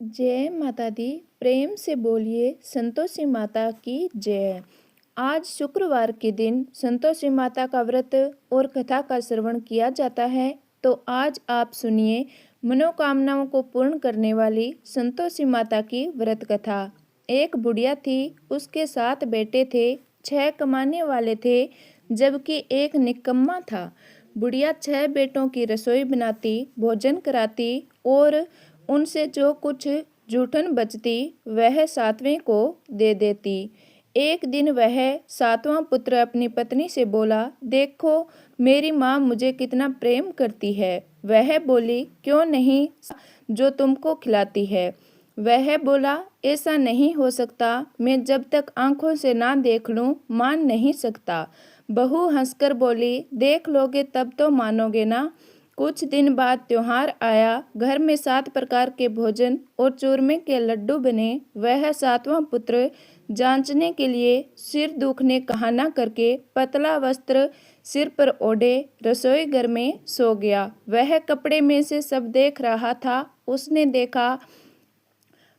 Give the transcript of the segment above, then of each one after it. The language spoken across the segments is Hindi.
जय माता दी। प्रेम से बोलिए संतोषी माता की जय। आज शुक्रवार के दिन संतोषी माता का व्रत और कथा का श्रवण किया जाता है। तो आज आप सुनिए मनोकामनाओं को पूर्ण करने वाली संतोषी माता की व्रत कथा। एक बुढ़िया थी, उसके 7 बेटे थे, 6 कमाने वाले थे, जबकि एक निकम्मा था। बुढ़िया 6 बेटों की रसोई बनाती, भोजन कराती और उनसे जो कुछ जूठन बचती वह 7वें को दे देती। एक दिन वह 7वां पुत्र अपनी पत्नी से बोला, देखो मेरी माँ मुझे कितना प्रेम करती है। वह बोली, क्यों नहीं, जो तुमको खिलाती है। वह बोला, ऐसा नहीं हो सकता, मैं जब तक आंखों से ना देख लूं मान नहीं सकता। बहू हंसकर बोली, देख लोगे तब तो मानोगे ना। कुछ दिन बाद त्योहार आया। घर में 7 प्रकार के भोजन और चूरमे के लड्डू बने। वह 7वां पुत्र जांचने के लिए सिर दुखने कहाना करके पतला वस्त्र सिर पर ओढ़े रसोई घर में सो गया। वह कपड़े में से सब देख रहा था। उसने देखा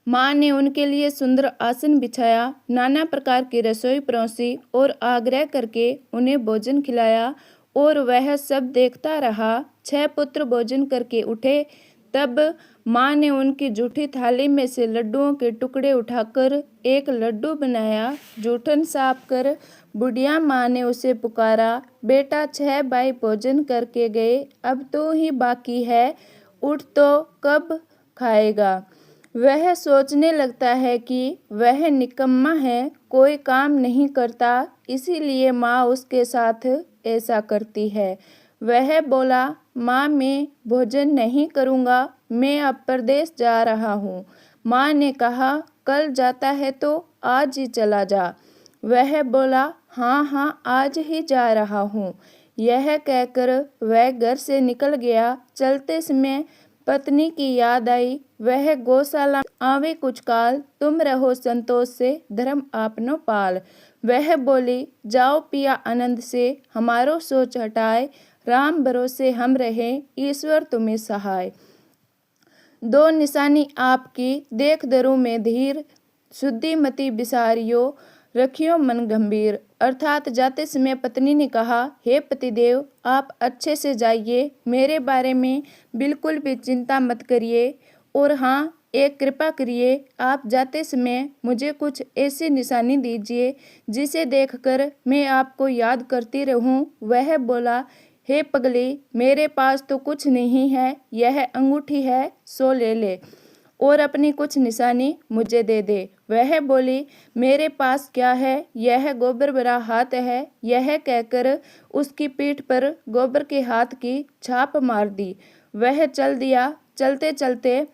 माँ ने उनके लिए सुंदर आसन बिछाया, नाना प्रकार की रसोई परोसी और आग्रह करके उन्हें भोजन खिलाया और वह सब देखता रहा। 6 पुत्र भोजन करके उठे, तब माँ ने उनकी जूठी थाली में से लड्डुओं के टुकड़े उठाकर एक लड्डू बनाया। जूठन साफ कर बुढ़िया माँ ने उसे पुकारा, बेटा 6 भाई भोजन करके गए, अब तू ही बाकी है, उठ तो कब खाएगा। वह सोचने लगता है कि वह निकम्मा है, कोई काम नहीं करता, इसीलिए माँ उसके साथ ऐसा करती है। वह बोला, माँ मैं भोजन नहीं करूँगा, मैं अब परदेश जा रहा हूँ। माँ ने कहा, कल जाता है तो आज ही चला जा। वह बोला, हाँ हाँ आज ही जा रहा हूँ। यह कहकर वह घर से निकल गया। चलते समय पत्नी की याद आई। वह गौशाला आवे कुछ काल, तुम रहो संतोष से धर्म आपनो पाल। वह बोली, जाओ पिया आनंद से, हमारो सोच हटाए, राम भरोसे हम रहे, ईश्वर तुम्हें सहाय। 2 निशानी आपकी देख धरूं मैं धीर, शुद्धि मति बिसारियो रखियो मन गंभीर। अर्थात जाते समय पत्नी ने कहा, हे पतिदेव आप अच्छे से जाइए, मेरे बारे में बिल्कुल भी चिंता मत करिए, और हाँ एक कृपा करिए, आप जाते समय मुझे कुछ ऐसी निशानी दीजिए जिसे देखकर मैं आपको याद करती रहूं। वह बोला, हे पगली मेरे पास तो कुछ नहीं है, यह अंगूठी है, सो ले ले और अपनी कुछ निशानी मुझे दे दे। वह बोली, मेरे पास क्या है, यह गोबर भरा हाथ है। यह कहकर उसकी पीठ पर गोबर के हाथ की छाप मार दी। वह चल दिया। चलते चलते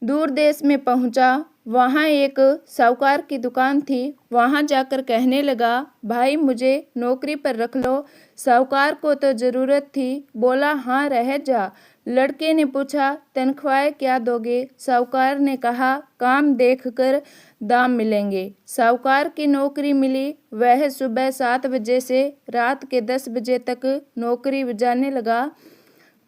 दूर देश में पहुंचा। वहां एक साहूकार की दुकान थी। वहां जाकर कहने लगा, भाई मुझे नौकरी पर रख लो। साहूकार को तो जरूरत थी, बोला हाँ रह जा। लड़के ने पूछा, तनख्वाह क्या दोगे? साहूकार ने कहा, काम देखकर दाम मिलेंगे। साहूकार की नौकरी मिली। वह सुबह 7 बजे से रात के 10 बजे तक नौकरी जाने लगा।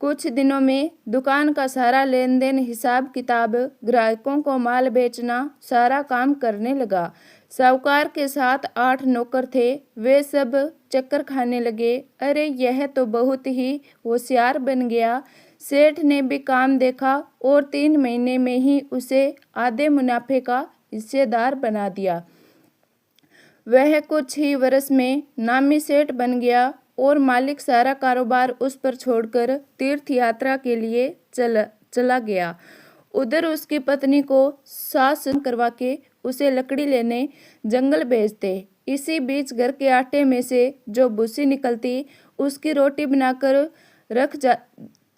कुछ दिनों में दुकान का सारा लेन देन, हिसाब किताब, ग्राहकों को माल बेचना, सारा काम करने लगा। साहूकार के साथ 8 नौकर थे। वे सब चक्कर खाने लगे। अरे यह तो बहुत ही होशियार बन गया। सेठ ने भी काम देखा और 3 महीने में ही उसे आधे मुनाफे का हिस्सेदार बना दिया। वह कुछ ही वर्ष में नामी सेठ बन गया और मालिक सारा कारोबार उस पर छोड़कर तीर्थ यात्रा के लिए चला गया। उधर उसकी पत्नी को सास करवा के उसे लकड़ी लेने जंगल भेजते। इसी बीच घर के आटे में से जो भूसी निकलती उसकी रोटी बनाकर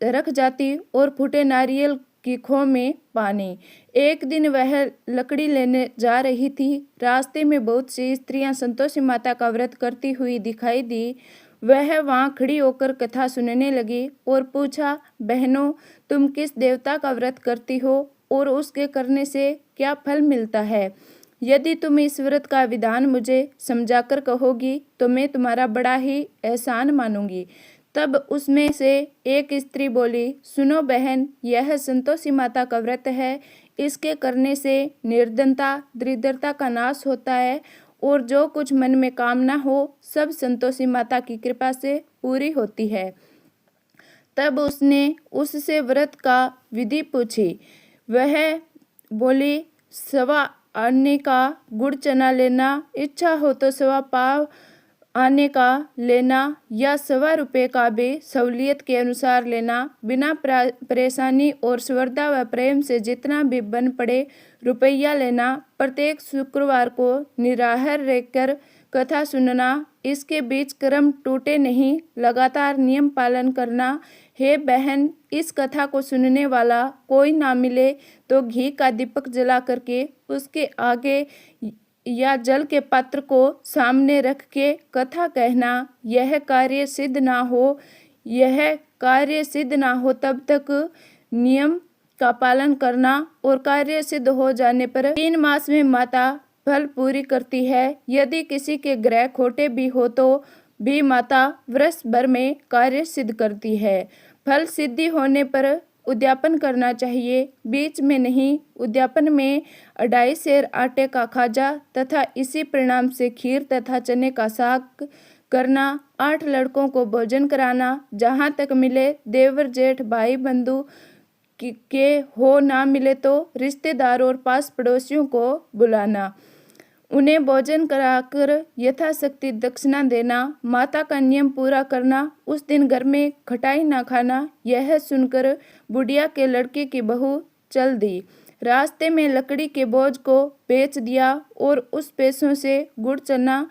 रख जाती और फूटे नारियल की खो में पानी। एक दिन वह लकड़ी लेने जा रही थी। रास्ते में बहुत सी स्त्रियां संतोषी माता का व्रत करती हुई दिखाई दी। वह वहां खड़ी होकर कथा सुनने लगी और पूछा, बहनों तुम किस देवता का व्रत करती हो और उसके करने से क्या फल मिलता है? यदि तुम इस व्रत का विधान मुझे समझाकर कहोगी तो मैं तुम्हारा बड़ा ही एहसान मानूंगी। तब उसमें से एक स्त्री बोली, सुनो बहन, यह संतोषी माता का व्रत है। इसके करने से निर्धनता दरिद्रता का नाश होता है और जो कुछ मन में कामना हो सब संतोषी माता की कृपा से पूरी होती है। तब उसने उससे व्रत का विधि पूछी। वह बोली, 1.25 आने का गुड़ चना लेना, इच्छा हो तो 1.25 पाव आने का लेना या 1.25 रुपये का भी सहूलियत के अनुसार लेना। बिना परेशानी और श्रद्धा व प्रेम से जितना भी बन पड़े रुपया लेना। प्रत्येक शुक्रवार को निराहार रहकर कथा सुनना। इसके बीच कर्म टूटे नहीं, लगातार नियम पालन करना। हे बहन, इस कथा को सुनने वाला कोई ना मिले तो घी का दीपक जला करके उसके आगे या जल के पात्र को सामने रख के कथा कहना। यह कार्य सिद्ध ना हो तब तक नियम का पालन करना और कार्य सिद्ध हो जाने पर 3 मास में माता फल पूरी करती है। यदि किसी के ग्रह खोटे भी हो तो भी माता वर्ष भर में कार्य सिद्ध करती है। फल सिद्धि होने पर उद्यापन करना चाहिए, बीच में नहीं। उद्यापन में 2.5 सेर आटे का खाजा तथा इसी परिणाम से खीर तथा चने का साग करना। 8 लड़कों को भोजन कराना। जहाँ तक मिले देवर जेठ भाई बंधु के हो, ना मिले तो रिश्तेदार और पास पड़ोसियों को बुलाना। उन्हें भोजन कराकर यथाशक्ति दक्षिणा देना। माता का नियम पूरा करना। उस दिन घर में खटाई ना खाना। यह सुनकर बुढ़िया के लड़के की बहू चल दी। रास्ते में लकड़ी के बोझ को बेच दिया और उस पैसों से गुड़ चना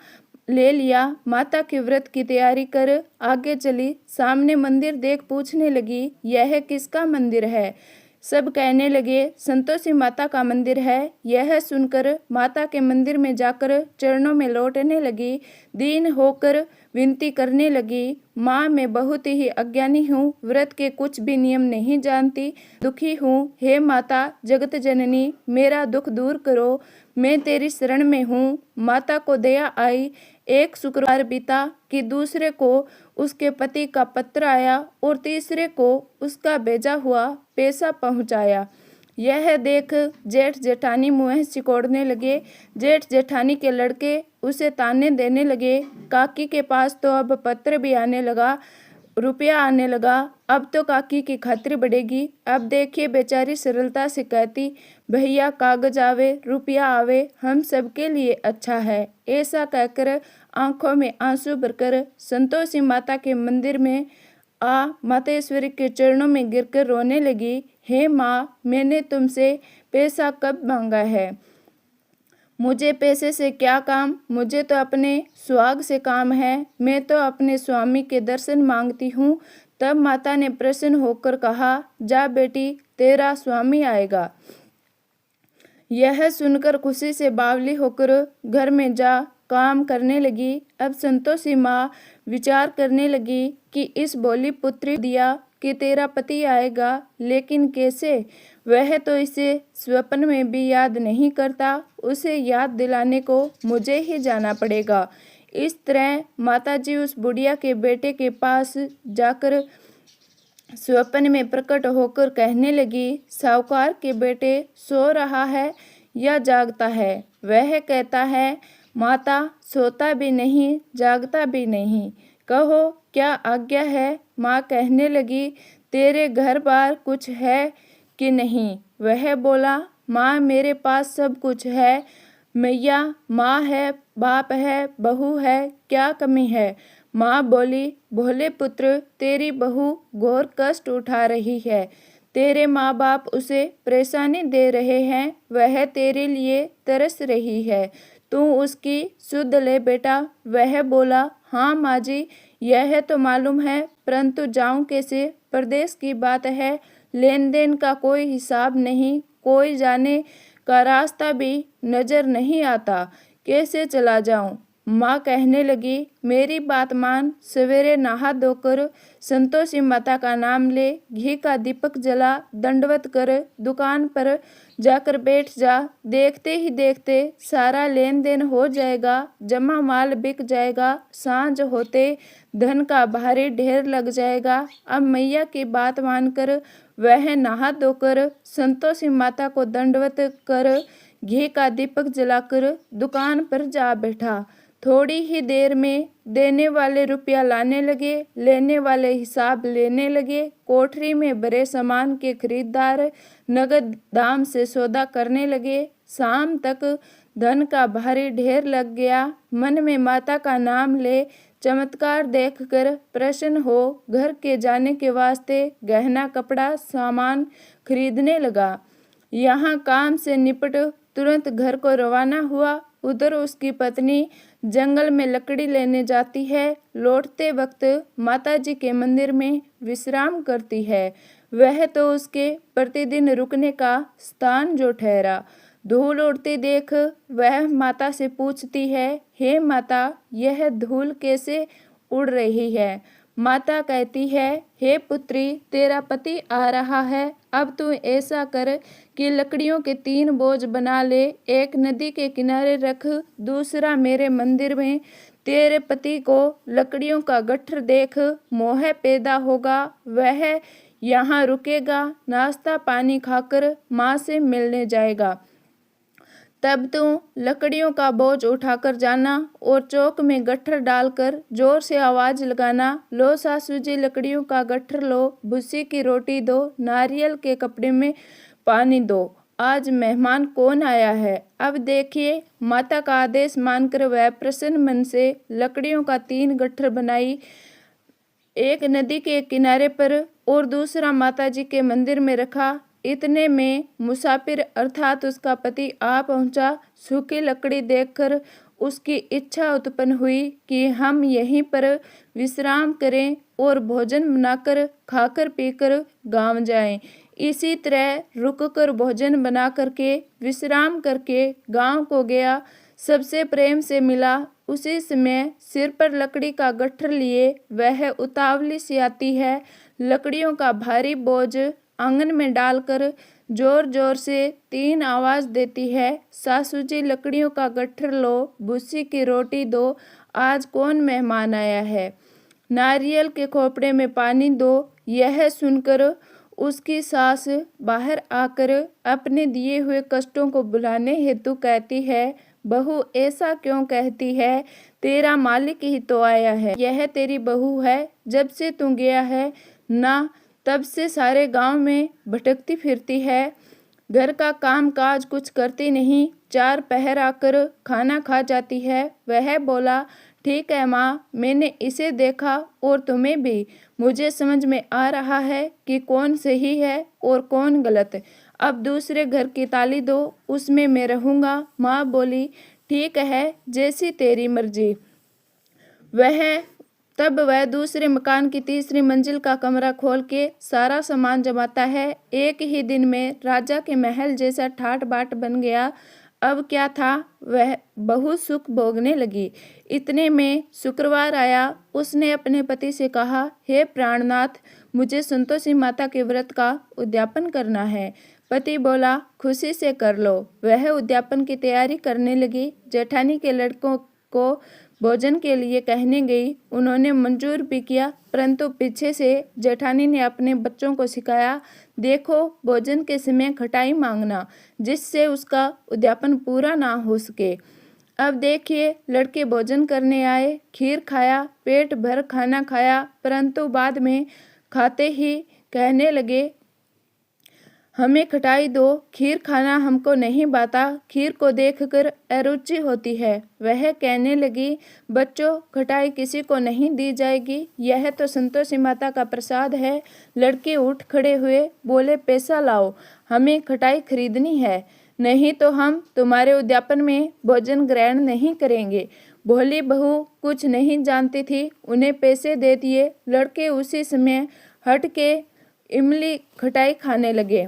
ले लिया। माता के व्रत की तैयारी कर आगे चली। सामने मंदिर देख पूछने लगी, यह किसका मंदिर है? सब कहने लगे, संतोषी माता का मंदिर है। यह सुनकर माता के मंदिर में जाकर चरणों में लौटने लगी। दीन होकर विनती करने लगी, माँ, मैं बहुत ही अज्ञानी हूँ, व्रत के कुछ भी नियम नहीं जानती, दुखी हूँ। हे माता जगत जननी, मेरा दुख दूर करो, मैं तेरी शरण में हूँ। माता को दया आई। एक शुक्रवार बीता कि दूसरे को उसके पति का पत्र आया और तीसरे को उसका भेजा हुआ पैसा पहुंचाया। यह देख जेठ जेठानी मुँह सिकोड़ने लगे। जेठ जेठानी के लड़के उसे ताने देने लगे, काकी के पास तो अब पत्र भी आने लगा, रुपया आने लगा, अब तो काकी की खातिर बढ़ेगी। अब देखिए बेचारी सरलता से कहती, भैया कागज आवे रुपया आवे, हम सबके लिए अच्छा है। ऐसा कहकर आंखों में आंसू भरकर संतोषी माता के मंदिर में आ मातेश्वरी के चरणों में गिरकर रोने लगी। हे माँ, मैंने तुमसे पैसा कब मांगा है? मुझे पैसे से क्या काम? मुझे तो अपने सुहाग से काम है। मैं तो अपने स्वामी के दर्शन मांगती हूँ। तब माता ने प्रसन्न होकर कहा, जा बेटी, तेरा स्वामी आएगा। यह सुनकर खुशी से बावली होकर घर में जा काम करने लगी। अब संतोषी माँ विचार करने लगी कि इस भोली पुत्री दिया कि तेरा पति आएगा, लेकिन कैसे? वह तो इसे स्वप्न में भी याद नहीं करता। उसे याद दिलाने को मुझे ही जाना पड़ेगा। इस तरह माताजी उस बुढ़िया के बेटे के पास जाकर स्वप्न में प्रकट होकर कहने लगी, साहूकार के बेटे सो रहा है या जागता है? वह कहता है, माता सोता भी नहीं जागता भी नहीं, कहो क्या आज्ञा है? माँ कहने लगी, तेरे घर बार कुछ है कि नहीं? वह बोला, माँ मेरे पास सब कुछ है मैया, माँ है, बाप है, बहू है, क्या कमी है? माँ बोली, भोले पुत्र, तेरी बहू घोर कष्ट उठा रही है, तेरे माँ बाप उसे परेशानी दे रहे हैं, वह तेरे लिए तरस रही है, तू उसकी सुध ले बेटा। वह बोला, हाँ माँ जी, यह तो मालूम है, परंतु जाऊं कैसे? प्रदेश की बात है, लेन देन का कोई हिसाब नहीं, कोई जाने का रास्ता भी नजर नहीं आता, कैसे चला जाऊं? माँ कहने लगी, मेरी बात मान, सवेरे नहा धोकर संतोषी माता का नाम ले, घी का दीपक जला, दंडवत कर दुकान पर जाकर बैठ जा। देखते ही देखते सारा लेन देन हो जाएगा, जमा माल बिक जाएगा, सांझ होते धन का भारी ढेर लग जाएगा। अब मैया की बात मानकर वह नहा धोकर संतोषी माता को दंडवत कर घी का दीपक जलाकर दुकान पर जा बैठा। थोड़ी ही देर में देने वाले रुपया लाने लगे, लेने वाले हिसाब लेने लगे। कोठरी में भरे सामान के खरीदार नगद दाम से सौदा करने लगे। शाम तक धन का भारी ढेर लग गया। मन में माता का नाम ले चमत्कार देखकर प्रसन्न हो घर के जाने के वास्ते गहना कपड़ा सामान खरीदने लगा। यहाँ काम से निपट तुरंत घर को रवाना हुआ। उधर उसकी पत्नी जंगल में लकड़ी लेने जाती है। लौटते वक्त माताजी के मंदिर में विश्राम करती है। वह तो उसके प्रतिदिन रुकने का स्थान जो ठहरा। धूल उड़ती देख वह माता से पूछती है, हे माता, यह धूल कैसे उड़ रही है? माता कहती है, हे पुत्री, तेरा पति आ रहा है। अब तू ऐसा कर कि लकड़ियों के 3 बोझ बना ले, एक नदी के किनारे रख, दूसरा मेरे मंदिर में। तेरे पति को लकड़ियों का गट्ठर देख मोह पैदा होगा, वह यहाँ रुकेगा, नाश्ता पानी खाकर माँ से मिलने जाएगा। तब तू लकड़ियों का बोझ उठाकर जाना और चौक में गट्ठर डालकर जोर से आवाज लगाना, लो सासू जी लकड़ियों का गट्ठर लो, भूसी की रोटी दो, नारियल के कपड़े में पानी दो, आज मेहमान कौन आया है। अब देखिए, माता का आदेश मानकर वह प्रसन्न मन से लकड़ियों का 3 गट्ठर बनाई, एक नदी के किनारे पर और दूसरा माताजी के मंदिर में रखा। इतने में मुसाफिर अर्थात उसका पति आ पहुंचा। सूखी लकड़ी देखकर उसकी इच्छा उत्पन्न हुई कि हम यहीं पर विश्राम करें और भोजन बनाकर खाकर पीकर गांव जाएं। इसी तरह रुककर भोजन बना करके विश्राम करके गांव को गया। सबसे प्रेम से मिला। उसी समय सिर पर लकड़ी का गट्ठर लिए वह उतावली सी आती है। लकड़ियों का भारी बोझ आंगन में डालकर जोर जोर से 3 आवाज देती है, सासू जी लकड़ियों का गट्ठर लो, भूसी की रोटी दो, आज कौन मेहमान आया है, नारियल के खोपड़े में पानी दो। यह सुनकर उसकी सास बाहर आकर अपने दिए हुए कष्टों को भुलाने हेतु कहती है, बहू ऐसा क्यों कहती है, तेरा मालिक ही तो आया है, यह तेरी बहू है। जब से तू गया है ना, तब से सारे गांव में भटकती फिरती है, घर का काम काज कुछ करती नहीं, 4 पहर आकर खाना खा जाती है। वह बोला, ठीक है माँ, मैंने इसे देखा और तुम्हें भी। मुझे समझ में आ रहा है कि कौन सही है और कौन गलत। अब दूसरे घर की ताली दो, उसमें मैं रहूँगा। माँ बोली, ठीक है, जैसी तेरी मर्जी। तब वह दूसरे मकान की 3री मंजिल का कमरा खोल के सारा सामान जमाता है। एक ही दिन में राजा के महल जैसा ठाट बाट बन गया। अब क्या था, वह बहुत सुख भोगने लगी। इतने में शुक्रवार आया। उसने अपने पति से कहा, हे प्राणनाथ, मुझे संतोषी माता के व्रत का उद्यापन करना है। पति बोला, खुशी से कर लो। वह उद्यापन की तैयारी करने लगी। जेठानी के लड़कों को भोजन के लिए कहने गई। उन्होंने मंजूर भी किया, परंतु पीछे से जेठानी ने अपने बच्चों को सिखाया, देखो भोजन के समय खटाई मांगना, जिससे उसका उद्यापन पूरा ना हो सके। अब देखिए, लड़के भोजन करने आए, खीर खाया, पेट भर खाना खाया, परंतु बाद में खाते ही कहने लगे, हमें खटाई दो, खीर खाना हमको नहीं बाता, खीर को देखकर अरुचि होती है। वह कहने लगी, बच्चों, खटाई किसी को नहीं दी जाएगी, यह तो संतोषी माता का प्रसाद है। लड़के उठ खड़े हुए, बोले, पैसा लाओ, हमें खटाई खरीदनी है, नहीं तो हम तुम्हारे उद्यापन में भोजन ग्रहण नहीं करेंगे। भोली बहू कुछ नहीं जानती थी, उन्हें पैसे दे दिए। लड़के उसी समय हट के इमली खटाई खाने लगे।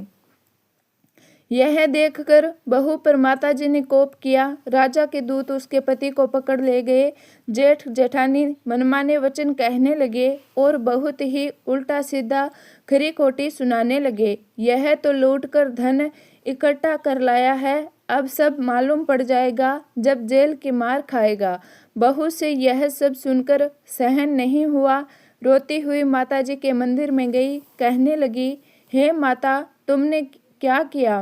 यह देखकर बहू पर माताजी ने कोप किया। राजा के दूत उसके पति को पकड़ ले गए। जेठ जेठानी मनमाने वचन कहने लगे और बहुत ही उल्टा सीधा खरी खोटी सुनाने लगे। यह तो लूट कर धन इकट्ठा कर लाया है, अब सब मालूम पड़ जाएगा जब जेल की मार खाएगा। बहू से यह सब सुनकर सहन नहीं हुआ। रोती हुई माताजी के मंदिर में गई। कहने लगी, हे माता, तुमने क्या किया?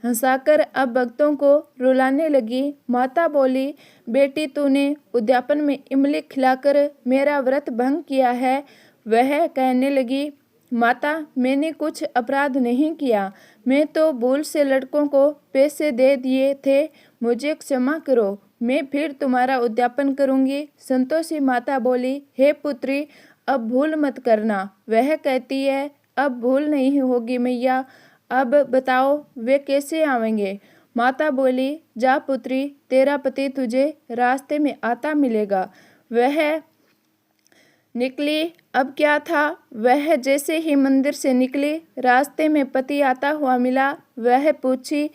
हंसाकर अब भक्तों को रुलाने लगी। माता बोली, बेटी, तूने उद्यापन में इमली खिलाकर मेरा व्रत भंग किया है। वह कहने लगी, माता, मैंने कुछ अपराध नहीं किया, मैं तो भूल से लड़कों को पैसे दे दिए थे, मुझे क्षमा करो, मैं फिर तुम्हारा उद्यापन करूंगी। संतोषी माता बोली, हे पुत्री, अब भूल मत करना। वह कहती है, अब भूल नहीं होगी मैया, अब बताओ वे कैसे आवेंगे? माता बोली, जा पुत्री, तेरा पति तुझे रास्ते में आता मिलेगा। वह निकली। अब क्या था, वह जैसे ही मंदिर से निकली, रास्ते में पति आता हुआ मिला। वह पूछी,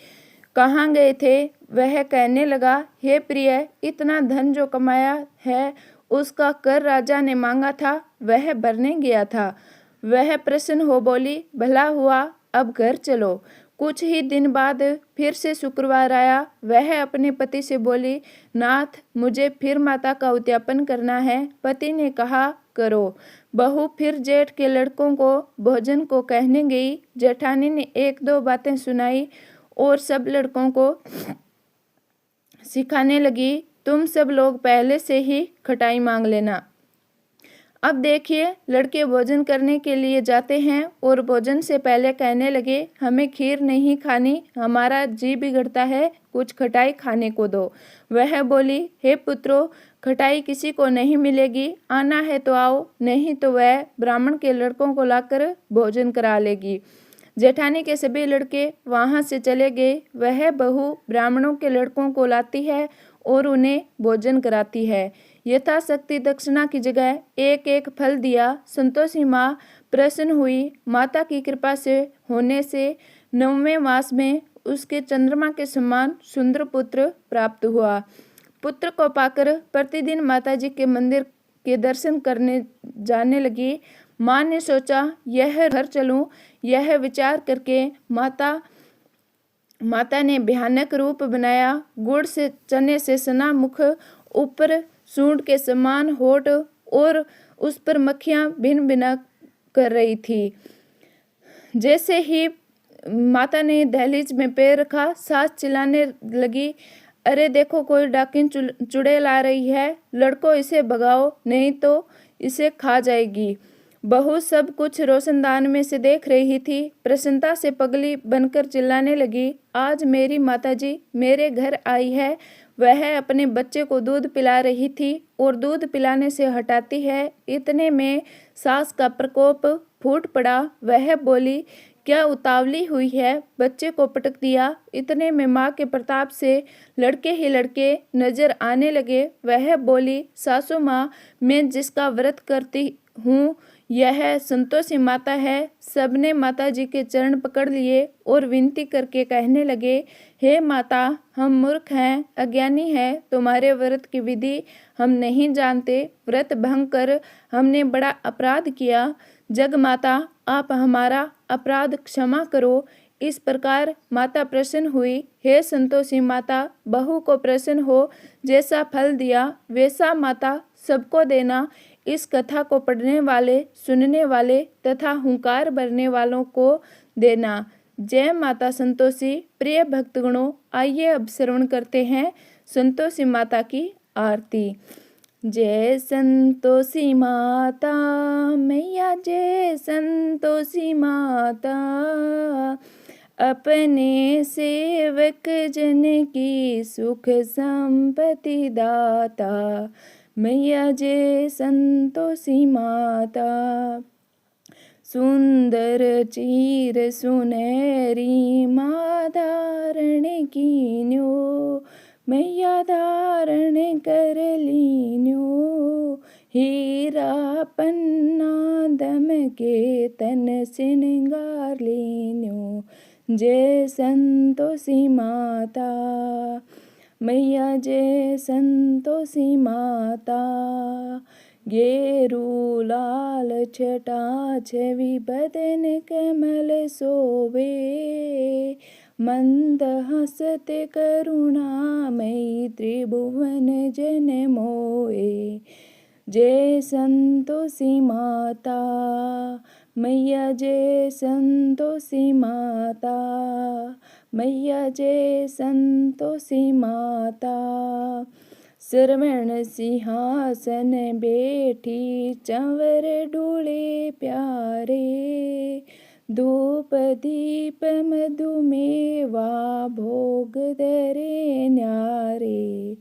कहाँ गए थे? वह कहने लगा, हे प्रिय, इतना धन जो कमाया है उसका कर राजा ने मांगा था, वह भरने गया था। वह प्रसन्न हो बोली, भला हुआ, अब घर चलो। कुछ ही दिन बाद फिर से शुक्रवार आया। वह अपने पति से बोली, नाथ, मुझे फिर माता का उद्यापन करना है। पति ने कहा, करो। बहू फिर जेठ के लड़कों को भोजन को कहने गई। जेठानी ने एक दो बातें सुनाई और सब लड़कों को सिखाने लगी, तुम सब लोग पहले से ही खटाई मांग लेना। अब देखिए, लड़के भोजन करने के लिए जाते हैं और भोजन से पहले कहने लगे, हमें खीर नहीं खानी, हमारा जी बिगड़ता है, कुछ खटाई खाने को दो। वह बोली, हे पुत्रों, खटाई किसी को नहीं मिलेगी, आना है तो आओ, नहीं तो वह ब्राह्मण के लड़कों को लाकर भोजन करा लेगी। जेठानी के सभी लड़के वहां से चले गए। वह बहू ब्राह्मणों के लड़कों को लाती है और उन्हें भोजन कराती है। यथाशक्ति दक्षिणा की जगह एक एक फल दिया। संतोषी माँ प्रसन्न हुई। माता की कृपा से होने से 9वें मास में उसके चंद्रमा के समान सुंदर पुत्र प्राप्त हुआ। पुत्र को पाकर प्रतिदिन माताजी के मंदिर के दर्शन करने जाने लगी। माँ ने सोचा, यह घर चलूं। यह विचार करके माता ने भयानक रूप बनाया। गुड़ से चने से सना मुख, ऊपर सूंड के समान होठ और उस पर मक्खियां भिन भिना कर रही थी। जैसे ही माता ने दहलीज में पैर रखा, सास चिल्लाने लगी, अरे देखो, कोई डाकिन चुड़ैल आ रही है, लड़को इसे भगाओ, नहीं तो इसे खा जाएगी। बहू सब कुछ रोशनदान में से देख रही थी। प्रसन्नता से पगली बनकर चिल्लाने लगी, आज मेरी माताजी मेरे घर आई है। वह अपने बच्चे को दूध पिला रही थी और दूध पिलाने से हटाती है। इतने में सास का प्रकोप फूट पड़ा। वह बोली, क्या उतावली हुई है? बच्चे को पटक दिया। इतने में माँ के प्रताप से लड़के ही लड़के नजर आने लगे। वह बोली, सासू माँ, मैं जिसका व्रत करती हूँ यह संतोषी माता है। सबने माता जी के चरण पकड़ लिए और विनती करके कहने लगे, हे माता, हम मूर्ख हैं, अज्ञानी हैं, तुम्हारे व्रत की विधि हम नहीं जानते, व्रत भंग कर हमने बड़ा अपराध किया। जग माता, आप हमारा अपराध क्षमा करो। इस प्रकार माता प्रसन्न हुई। हे संतोषी माता, बहू को प्रसन्न हो, जैसा फल दिया वैसा माता सबको देना। इस कथा को पढ़ने वाले, सुनने वाले तथा हुंकार भरने वालों को देना। जय माता संतोषी। प्रिय भक्तगणों, आइए अब श्रवण करते हैं संतोषी माता की आरती। जय संतोषी माता मैया, जय संतोषी माता, अपने सेवक जन की सुख संपत्ति दाता। मैया जय संतोषी माता, सुंदर चीर सुनहरी माँ धारण कीन्यो, मैया धारण कर लीन्यो। हीरा पन्ना दमके तन श्रृंगार लीन्यो, जय संतोषी माता। मैया जय संतोषी माता। गेरू लाल छटा छवि बदन कमल सोवे, मंद हसते करुणामयी त्रिभुवन जन मोए। जय संतोषी माता। मैया जय संतोषी माता। मैया जय संतोषी माता। श्रवण सिंहासन बैठी चंवर ढूले प्यारे, धूप दीप मधुमेवा भोग धरे न्यारे।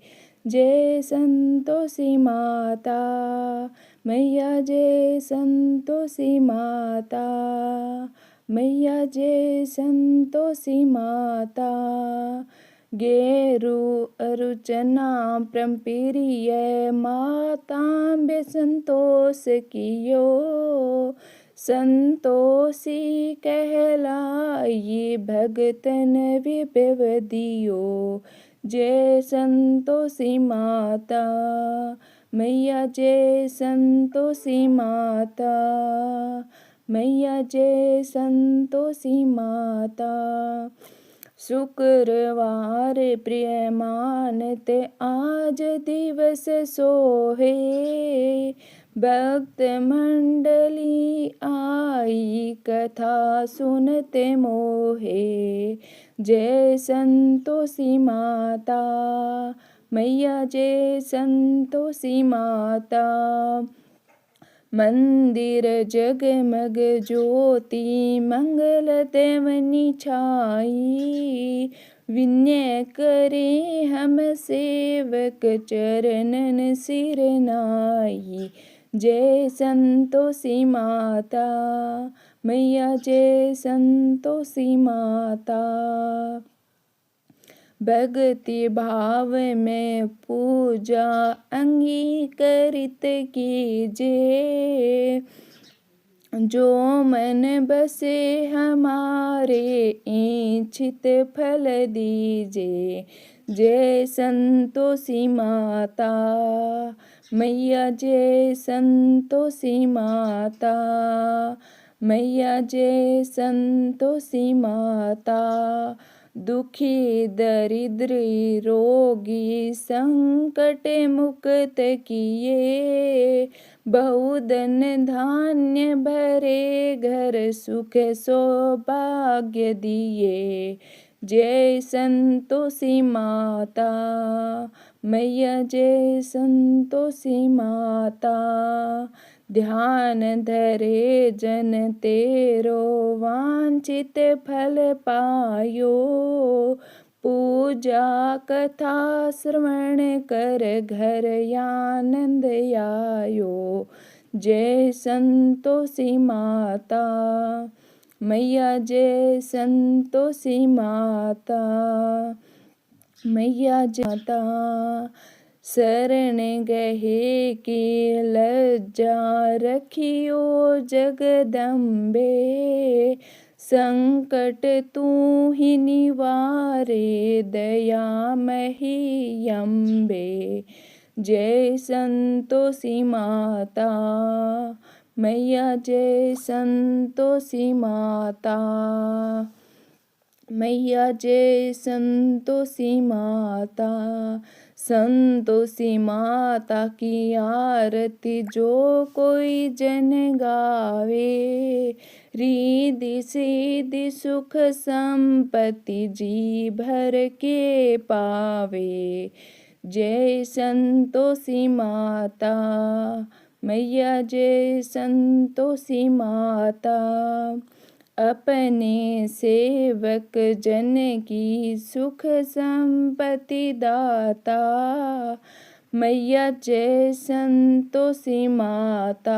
जय संतोषी माता। मैया जय संतोषी माता। मैया जय संतोषी माता। गेरु अरुचना प्रिय माताम्बे संतोष कियो, संतोषी कहलाई भगतन विभव दियो। जय संतोषी माता। मैया जय संतोषी माता। मैया जय संतोषी माता। शुक्रवार प्रिय मानते आज दिवस सोहे, भक्त मंडली आई कथा सुनते मोहे। जय संतोषी माता। मैया जय संतोषी माता। मंदिर जगमग ज्योति मंगल देवनी छाई, विनय करे हम सेवक चरणन सिर नाई। जय संतोषी माता। मैया जय संतोषी माता। भक्ति भाव में पूजा अंगीकृत कीजे, जो मन बसे हमारे इच्छित फल दीजे। जय संतोषी माता। मैया जय संतोषी माता। मैया जय संतोषी माता। दुखी दरिद्र रोगी संकट मुक्त किए, बहुधन धान्य भरे घर सुख सौभाग्य दिए। जय संतोषी माता। मैया जय संतोषी माता। ध्यान धरे जन तेरो वांछित फल पायो, पूजा कथा श्रवण कर घर आनंद आयो। जय संतोषी माता। मैया जय संतोषी माता। मैया जय माता। शरण गहे की लज्जा रखियो जगदम्बे, संकट तू ही निवारे दयामयी अम्बे। जय संतोषी माता। मैया जय संतोषी माता। मैया जय संतोषी माता। संतोषी माता की आरती जो कोई जन गावे, रिद्धि सिद्धि सुख संपत्ति जी भर के पावे। जय संतोषी माता। मैया जय संतोषी माता। अपने सेवक जन की सुख संपत्ति दाता, मैया जय संतोषी माता।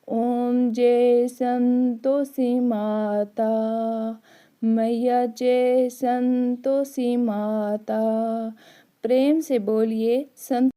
ओम जय संतोषी माता। मैया जय संतोषी माता। प्रेम से बोलिए संत